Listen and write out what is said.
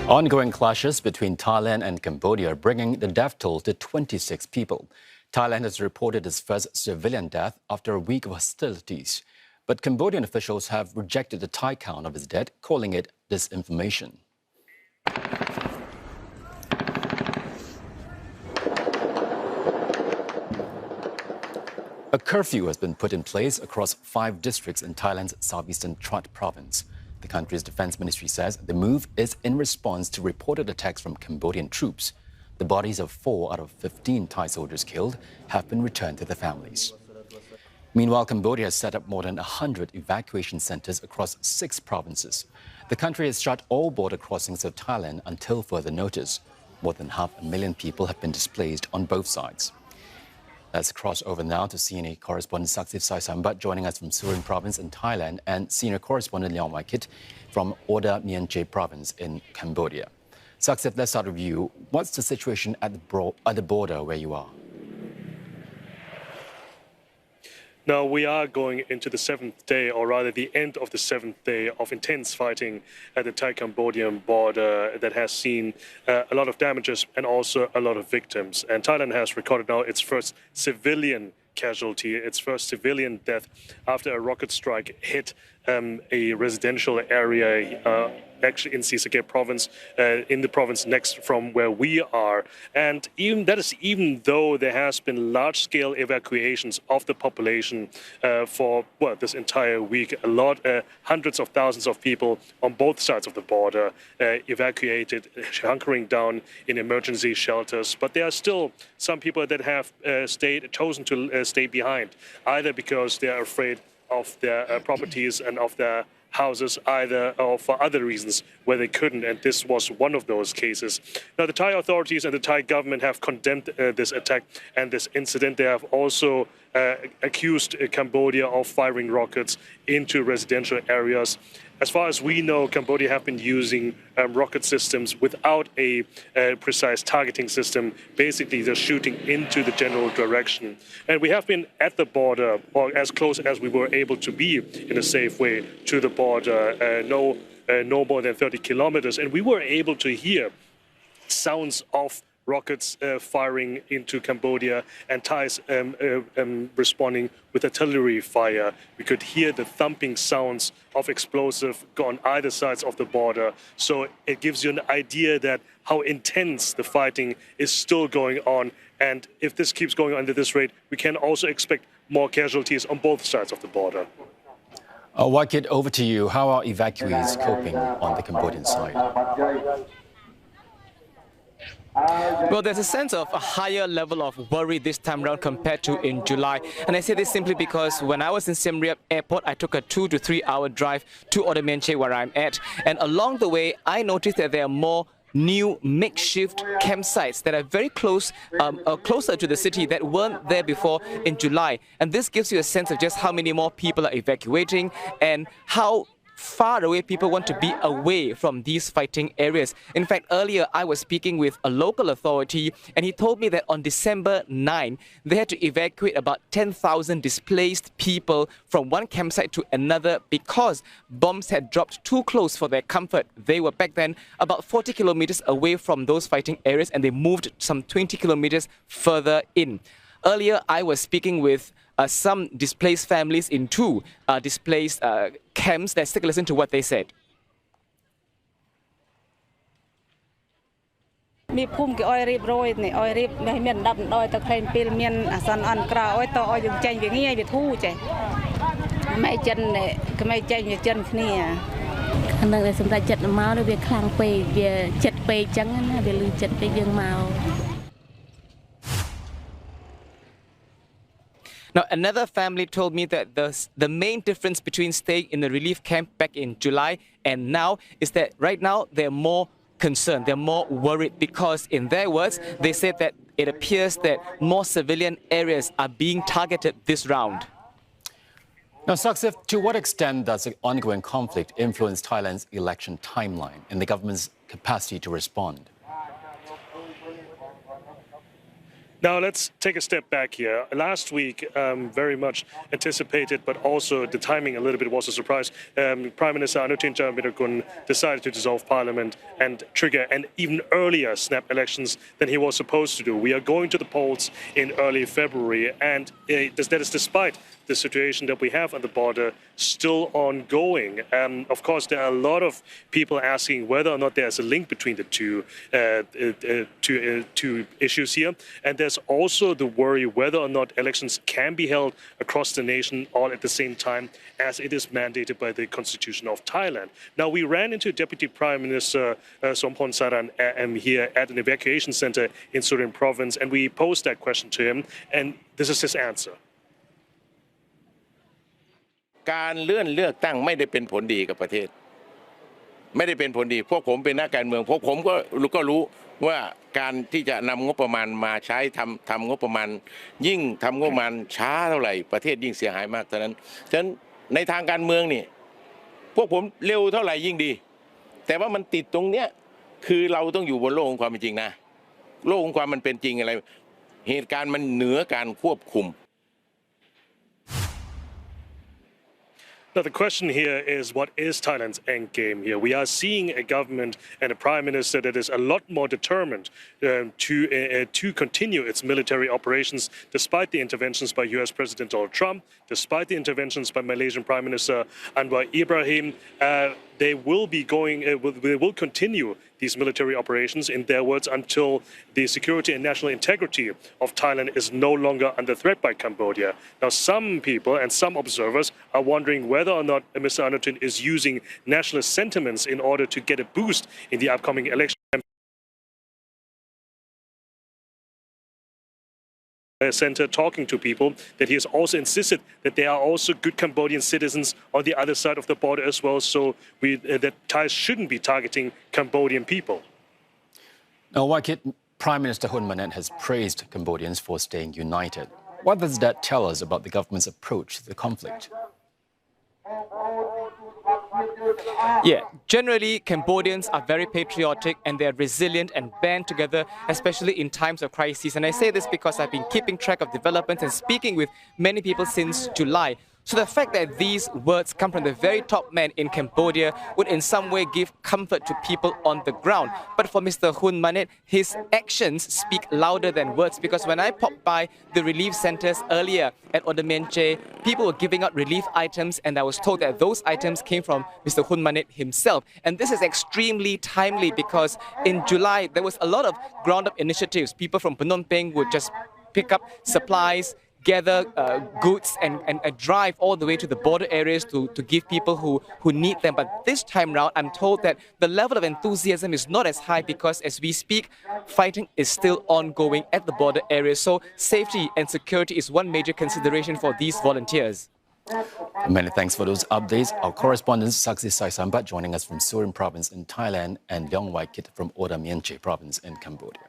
Ongoing clashes between Thailand and Cambodia are bringing the death toll to 26 people. Thailand has reported its first civilian death after a week of hostilities. But Cambodian officials have rejected the Thai count of its dead, calling it disinformation. A curfew has been put in place across 5 districts in Thailand's southeastern Trat province. The country's defense ministry says the move is in response to reported attacks from Cambodian troops. The bodies of 4 out of 15 Thai soldiers killed have been returned to their families. Meanwhile, Cambodia has set up more than 100 evacuation centers across 6 provinces. The country has shut all border crossings of Thailand until further notice. More than 500,000 people have been displaced on both sides. Let's cross over now to CNA correspondent Saksith Saiyasombut joining us from Surin province in Thailand and senior correspondent Leong from Oddar Meanchey province in Cambodia. Saksith, let's start with you. What's the situation at the border where you are? Now, we are going into the 7th day, or rather the end of the 7th day of intense fighting at the Thai-Cambodian border that has seen a lot of damages and also a lot of victims. And Thailand has recorded now its first civilian casualty, its first civilian death after a rocket strike hit a residential area actually in Saksith province, in the province next from where we are. And even though there has been large-scale evacuations of the population for this entire week, hundreds of thousands of people on both sides of the border evacuated, hunkering down in emergency shelters. But there are still some people that have chosen to stay behind, either because they are afraid of their properties and of their houses, either or for other reasons where they couldn't, and this was one of those cases. Now, the Thai authorities and the Thai government have condemned this attack and this incident. They have also accused Cambodia of firing rockets into residential areas. As far as we know, Cambodia have been using rocket systems without a precise targeting system. Basically, they're shooting into the general direction. And we have been at the border, or as close as we were able to be in a safe way to the border, no more than 30 kilometers. And we were able to hear sounds of rockets firing into Cambodia and Thais responding with artillery fire. We could hear the thumping sounds of explosive on either sides of the border. So it gives you an idea that how intense the fighting is still going on. And if this keeps going on at this rate, we can also expect more casualties on both sides of the border. Wakit, over to you. How are evacuees coping on the Cambodian side? Well, there's a sense of a higher level of worry this time around compared to in July. And I say this simply because when I was in Siem Reap airport, I took a 2 to 3 hour drive to Oddar Meanchey where I'm at. And along the way, I noticed that there are more new makeshift campsites that are very close, closer to the city that weren't there before in July. And this gives you a sense of just how many more people are evacuating and how far away people want to be away from these fighting areas. In fact, earlier I was speaking with a local authority and he told me that on December 9, they had to evacuate about 10,000 displaced people from one campsite to another because bombs had dropped too close for their comfort. They were back then about 40 kilometers away from those fighting areas and they moved some 20 kilometers further in. Earlier, I was speaking with some displaced families in 2 displaced camps. Let's take a listen to what they said. Now, another family told me that the main difference between staying in the relief camp back in July and now is that right now they're more concerned, they're more worried because in their words, they said that it appears that more civilian areas are being targeted this round. Now, Saksith, to what extent does the ongoing conflict influence Thailand's election timeline and the government's capacity to respond? Now let's take a step back here. Last week, very much anticipated, but also the timing a little bit was a surprise. Prime Minister Anutin Charnvirakul decided to dissolve Parliament and trigger an even earlier snap elections than he was supposed to do. We are going to the polls in early February, and that is despite the situation that we have on the border still ongoing. Of course, there are a lot of people asking whether or not there's a link between the two issues here. And there's also the worry whether or not elections can be held across the nation all at the same time, as it is mandated by the Constitution of Thailand. Now, we ran into Deputy Prime Minister Sompon Saran here at an evacuation center in Surin province, and we posed that question to him, and this is his answer. การเลื่อนเลือกตั้งไม่ได้เป็นผลดีกับประเทศไม่ได้เป็นผลดีพวกผมเป็นนักการเมืองพวกผมก็รู้ว่าการที่จะนำงบประมาณมาใช้ทำงบประมาณยิ่งทำงบประมาณช้าเท่าไหร่ประเทศยิ่งเสียหายมากเท่านั้นฉะนั้นในทางการเมืองนี่พวกผมเร็วเท่าไหร่ยิ่งดีแต่ว่ามันติดตรงเนี้ยคือเราต้องอยู่บนโลกของความเป็นจริงนะโลกของความมันเป็นจริงอะไรเหตุการณ์มันเหนือการควบคุม Now, the question here is, what is Thailand's end game here? We are seeing a government and a prime minister that is a lot more determined to continue its military operations, despite the interventions by U.S. President Donald Trump, despite the interventions by Malaysian Prime Minister Anwar Ibrahim. They will continue these military operations, in their words, until the security and national integrity of Thailand is no longer under threat by Cambodia. Now, some people and some observers are wondering whether or not Mr. Anutin is using nationalist sentiments in order to get a boost in the upcoming election. Center talking to people, that he has also insisted that there are also good Cambodian citizens on the other side of the border as well, so that Thais shouldn't be targeting Cambodian people. Now, Waikit, Prime Minister Hun Manet has praised Cambodians for staying united. What does that tell us about the government's approach to the conflict? Yeah, generally, Cambodians are very patriotic and they're resilient and band together, especially in times of crises. And I say this because I've been keeping track of developments and speaking with many people since July. So the fact that these words come from the very top man in Cambodia would in some way give comfort to people on the ground. But for Mr. Hun Manet, his actions speak louder than words, because when I popped by the relief centers earlier at Oddar Meanchey, people were giving out relief items, and I was told that those items came from Mr. Hun Manet himself. And this is extremely timely because in July, there was a lot of ground-up initiatives. People from Phnom Penh would just pick up supplies, gather goods and drive all the way to the border areas to give people who need them. But this time round, I'm told that the level of enthusiasm is not as high because as we speak, fighting is still ongoing at the border areas. So safety and security is one major consideration for these volunteers. Many thanks for those updates. Our correspondent Saksith Saiyasombut joining us from Surin province in Thailand and Leong from Oddar Meanchey province in Cambodia.